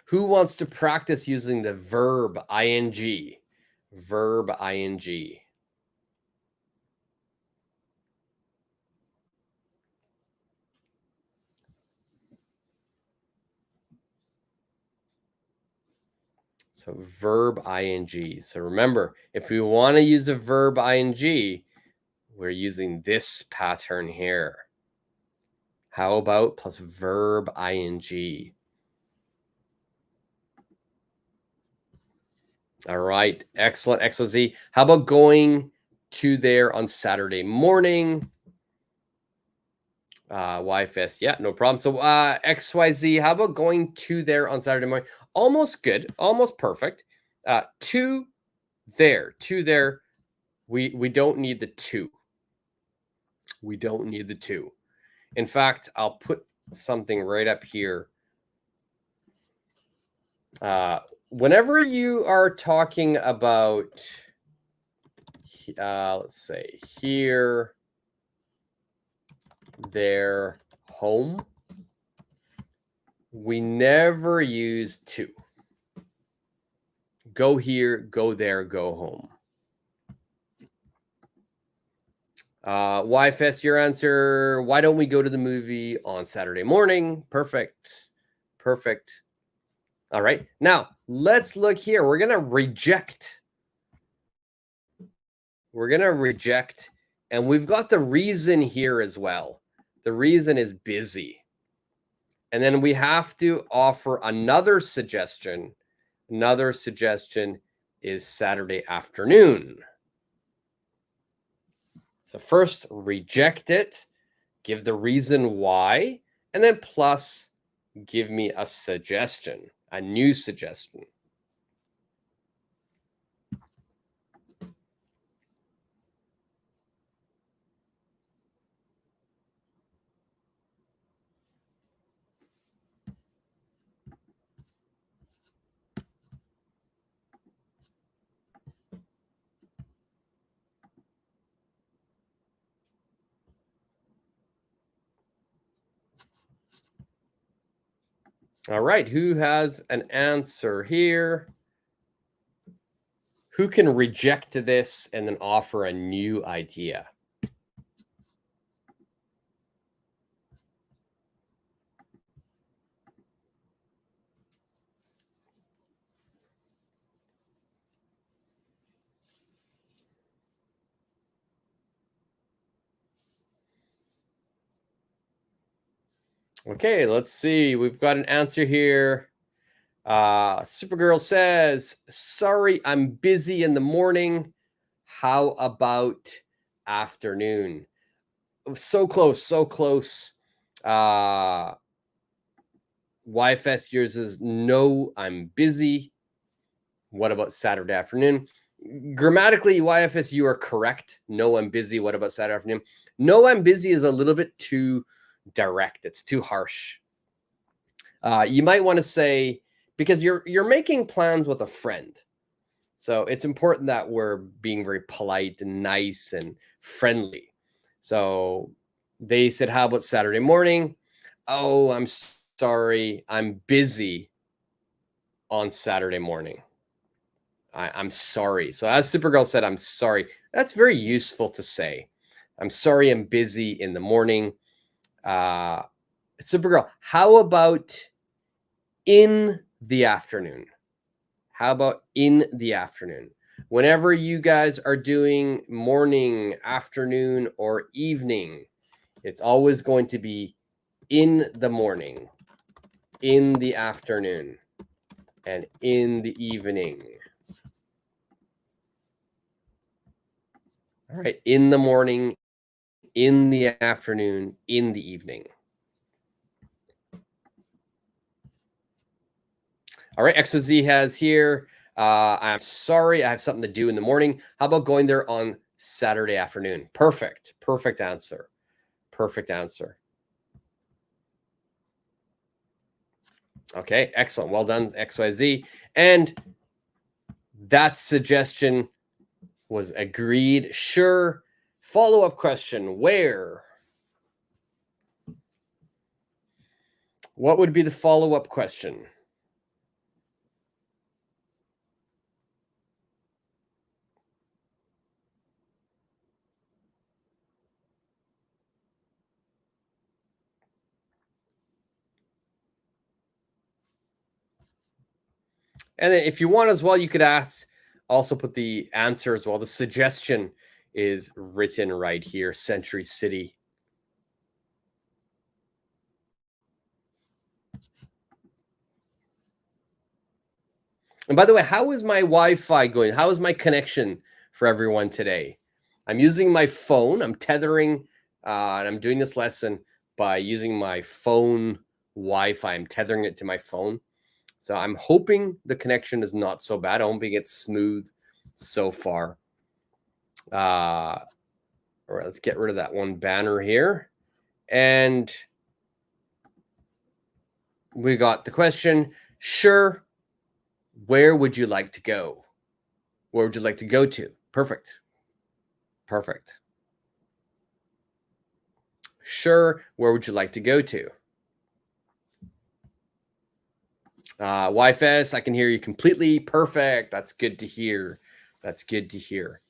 Who wants to practice using the verb ing? Verb ing. So verb ing. So remember, if we want to use a verb ing, we're using this pattern here. How about plus verb ing? All right. Excellent, XOZ. How about going to there on Saturday morning? YFS. Yeah, no problem. So XYZ, how about going to there on Saturday morning? Almost good. Almost perfect. To there. We don't need the to. We don't need the to. In fact, I'll put something right up here. Whenever you are talking about, let's say here, their home. We never use to. Go here, go there, go home. YFS, your answer. Why don't we go to the movie on Saturday morning? Perfect. Perfect. All right. Now, let's look here. We're going to reject. We're going to reject. And we've got the reason here as well. The reason is busy. And then we have to offer another suggestion. Another suggestion is Saturday afternoon. So first, reject it, give the reason why, and then plus give me a suggestion, a new suggestion. All right, who has an answer here? Who can reject this and then offer a new idea? Okay, let's see. We've got an answer here. Supergirl says, sorry, I'm busy in the morning. How about afternoon? So close, so close. YFS, yours is no, I'm busy. What about Saturday afternoon? Grammatically, YFS, you are correct. No, I'm busy. What about Saturday afternoon? No, I'm busy is a little bit too direct. It's too harsh. You might want to say, because you're making plans with a friend. So it's important that we're being very polite and nice and friendly. So they said, how about Saturday morning? Oh, I'm sorry. I'm busy on Saturday morning. I'm sorry. So as Supergirl said, I'm sorry. That's very useful to say. I'm sorry, I'm busy in the morning. Supergirl, how about in the afternoon? How about in the afternoon? Whenever you guys are doing morning, afternoon, or evening, it's always going to be in the morning, in the afternoon, and in the evening. All right, in the morning, in the afternoon, in the evening. All right, XYZ has here. I'm sorry, I have something to do in the morning. How about going there on Saturday afternoon? Perfect. Perfect answer. Perfect answer. Okay, excellent. Well done, XYZ. And that suggestion was agreed. Sure. Follow-up question. Where? What would be the follow-up question? And then if you want as well, you could also put the answer as well. The suggestion is written right here, Century City. And by the way, how is my Wi-Fi going? How is my connection for everyone today? I'm using my phone. I'm tethering, and I'm doing this lesson by using my phone Wi-Fi. I'm tethering it to my phone. So I'm hoping the connection is not so bad. I'm hoping it's smooth so far. All right, let's get rid of that one banner here. And we got the question, sure, where would you like to go? Where would you like to go to? Perfect. Perfect. Sure. Where would you like to go to? YFS, I can hear you completely. Perfect. That's good to hear. That's good to hear.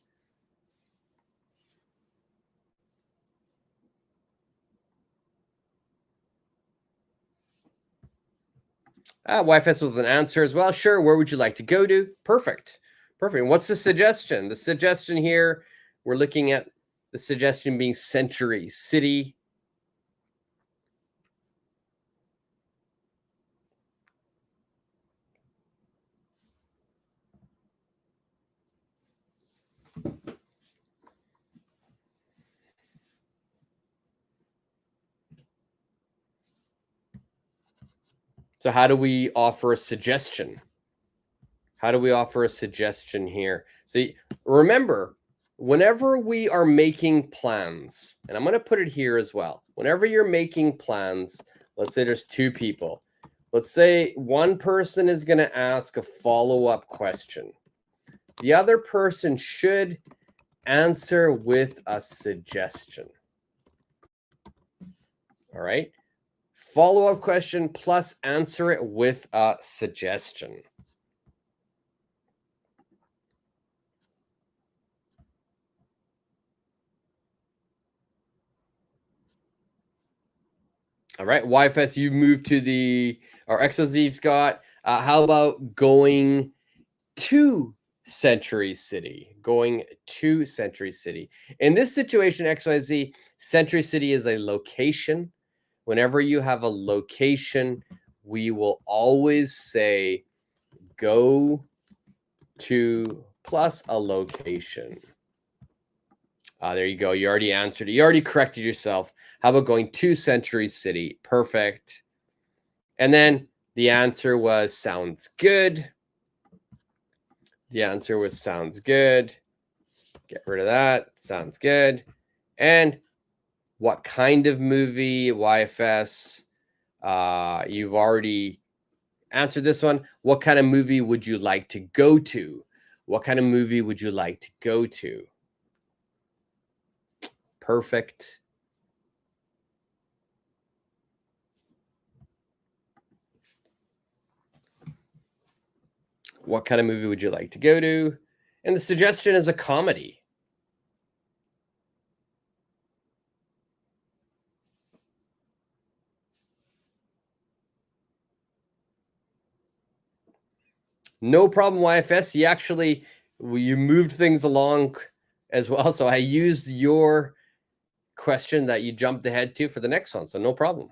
YFS with an answer as well. Sure. Where would you like to go to? Perfect. Perfect. And what's the suggestion? The suggestion here, we're looking at the suggestion being Century City. So how do we offer a suggestion? How do we offer a suggestion here? So remember, whenever we are making plans, and I'm going to put it here as well. Whenever you're making plans, let's say there's two people. Let's say one person is going to ask a follow-up question. The other person should answer with a suggestion. All right. Follow-up question plus answer it with a suggestion. All right, YFS, you moved to the, or XOZ's got, how about going to Century City? Going to Century City. In this situation, XYZ, Century City is a location. Whenever you have a location, we will always say go to plus a location. There you go. You already answered it. You already corrected yourself. How about going to Century City? Perfect. And then the answer was sounds good. The answer was sounds good. Get rid of that. Sounds good. And what kind of movie? YFS. You've already answered this one. What kind of movie would you like to go to? What kind of movie would you like to go to? Perfect. What kind of movie would you like to go to? And the suggestion is a comedy. No problem, YFS. You moved things along as well. So I used your question that you jumped ahead to for the next one. So no problem.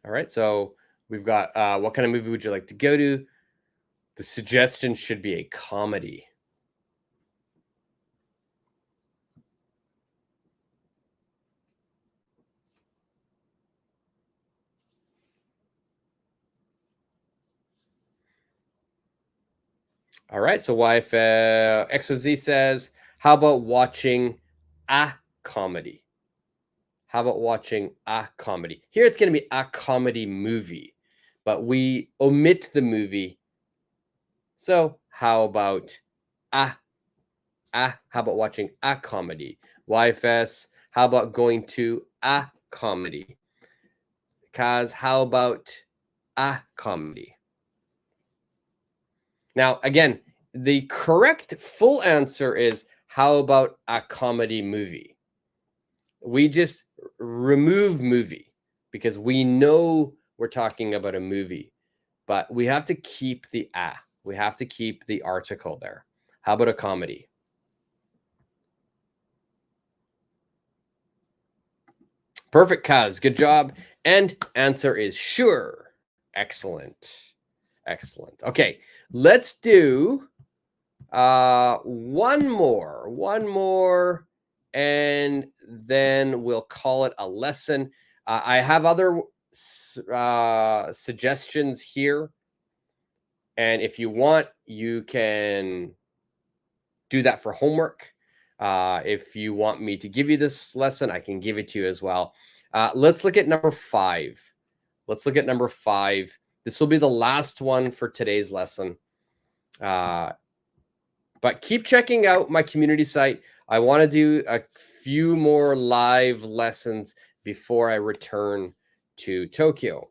All right. So we've got what kind of movie would you like to go to? The suggestion should be a comedy. All right. So XOZ says, how about watching a comedy? How about watching a comedy? Here it's going to be a comedy movie, but we omit the movie. So how about how about watching a comedy? YFS, how about going to a comedy? Kaz, how about a comedy? Now, again, the correct full answer is how about a comedy movie? We just remove movie because we know we're talking about a movie, but we have to keep the we have to keep the article there. How about a comedy? Perfect, Kaz. Good job. And answer is sure. Excellent. Excellent. Okay, let's do one more, and then we'll call it a lesson. I have other suggestions here, and if you want, you can do that for homework. If you want me to give you this lesson, I can give it to you as well. Let's look at number 5. Let's look at number 5. This will be the last one for today's lesson. But keep checking out my community site. I want to do a few more live lessons before I return to Tokyo.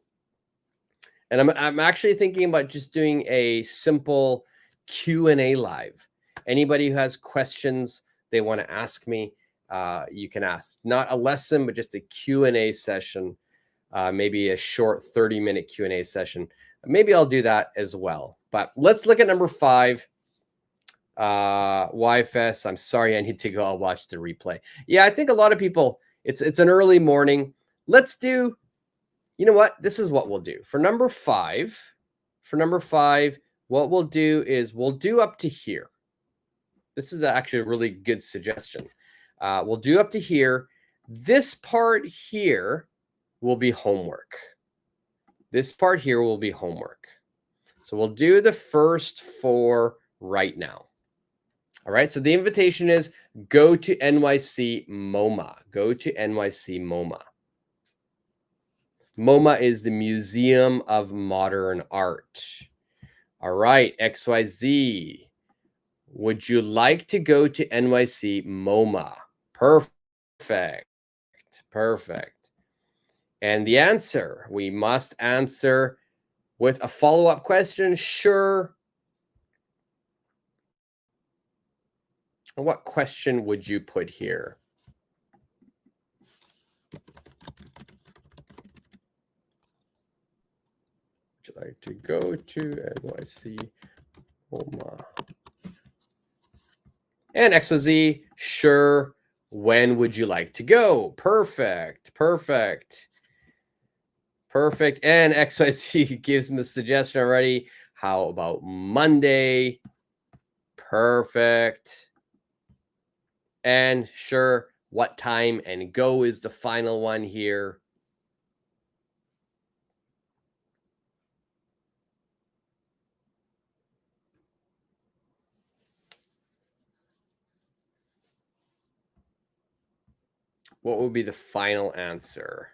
And I'm actually thinking about just doing a simple Q&A live. Anybody who has questions they want to ask me, you can ask. Not a lesson, but just a Q&A session, maybe a short 30-minute Q&A session. Maybe I'll do that as well. But let's look at number 5. YFS, I'm sorry, I need to go. I'll watch the replay. Yeah, I think a lot of people, it's an early morning. Let's do, you know what? This is what we'll do. For number 5, what we'll do is we'll do up to here. This is actually a really good suggestion. We'll do up to here. This part here will be homework. This part here will be homework. So we'll do the first 4 right now. All right, so the invitation is go to NYC MoMA. Go to NYC MoMA. MoMA is the Museum of Modern Art. All right, XYZ. Would you like to go to NYC MoMA? Perfect. Perfect. And the answer, we must answer with a follow-up question. Sure. What question would you put here? Would you like to go to NYC MoMA? And XYZ, sure. When would you like to go? Perfect. Perfect. Perfect. And XYZ gives me a suggestion already. How about Monday? Perfect. And sure, what time? And go is the final one here. What would be the final answer?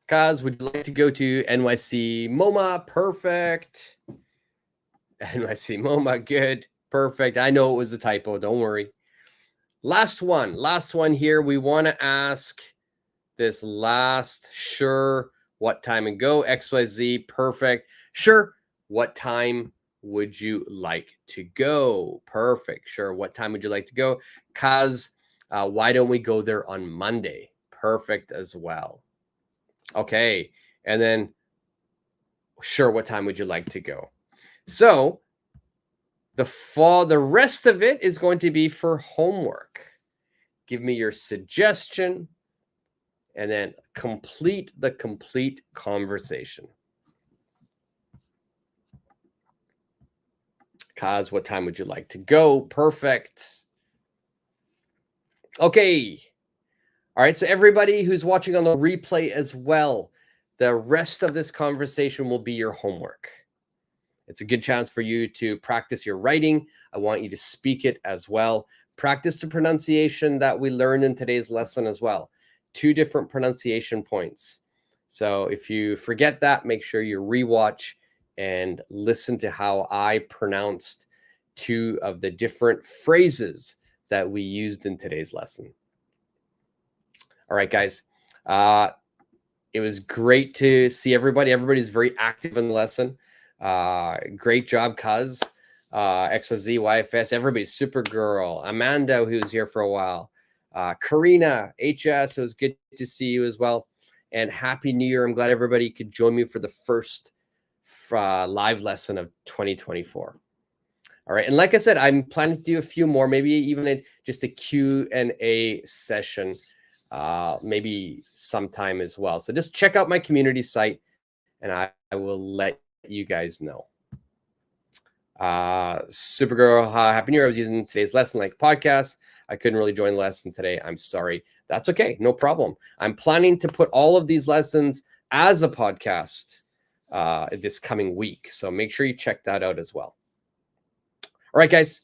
Kaz, would you like to go to NYC MoMA? Perfect. NYC MoMA, good. Perfect. I know it was a typo. Don't worry. Last one here. We want to ask this last, sure, what time and go? XYZ, perfect. Sure, what time would you like to go? Perfect. Sure, what time would you like to go? Kaz, why don't we go there on Monday? Perfect as well. Okay, and then, sure, what time would you like to go? So the rest of it is going to be for homework. Give me your suggestion and then complete the complete conversation. Kaz, what time would you like to go? Perfect. Okay. All right, so everybody who's watching on the replay as well, the rest of this conversation will be your homework. It's a good chance for you to practice your writing. I want you to speak it as well. Practice the pronunciation that we learned in today's lesson as well. 2 different pronunciation points. So if you forget that, make sure you rewatch and listen to how I pronounced 2 of the different phrases that we used in today's lesson. All right, guys. It was great to see everybody. Everybody's very active in the lesson. Great job, Cuz. XYZ, YFS, everybody, Supergirl, Amanda, who's here for a while. Karina, HS, it was good to see you as well. And Happy New Year. I'm glad everybody could join me for the first live lesson of 2024. All right. And like I said, I'm planning to do a few more, maybe even just a Q&A session, maybe sometime as well. So just check out my community site and I will let you guys know. Supergirl, Happy New Year. I was using today's lesson like podcast. I couldn't really join the lesson today. I'm sorry. That's okay. No problem. I'm planning to put all of these lessons as a podcast this coming week. So make sure you check that out as well. All right, guys.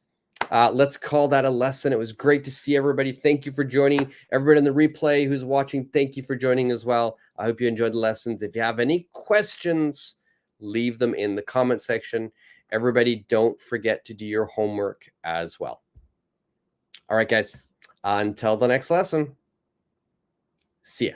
Let's call that a lesson. It was great to see everybody. Thank you for joining. Everybody in the replay who's watching, thank you for joining as well. I hope you enjoyed the lessons. If you have any questions, leave them in the comment section. Everybody, don't forget to do your homework as well. All right, guys. Until the next lesson. See ya.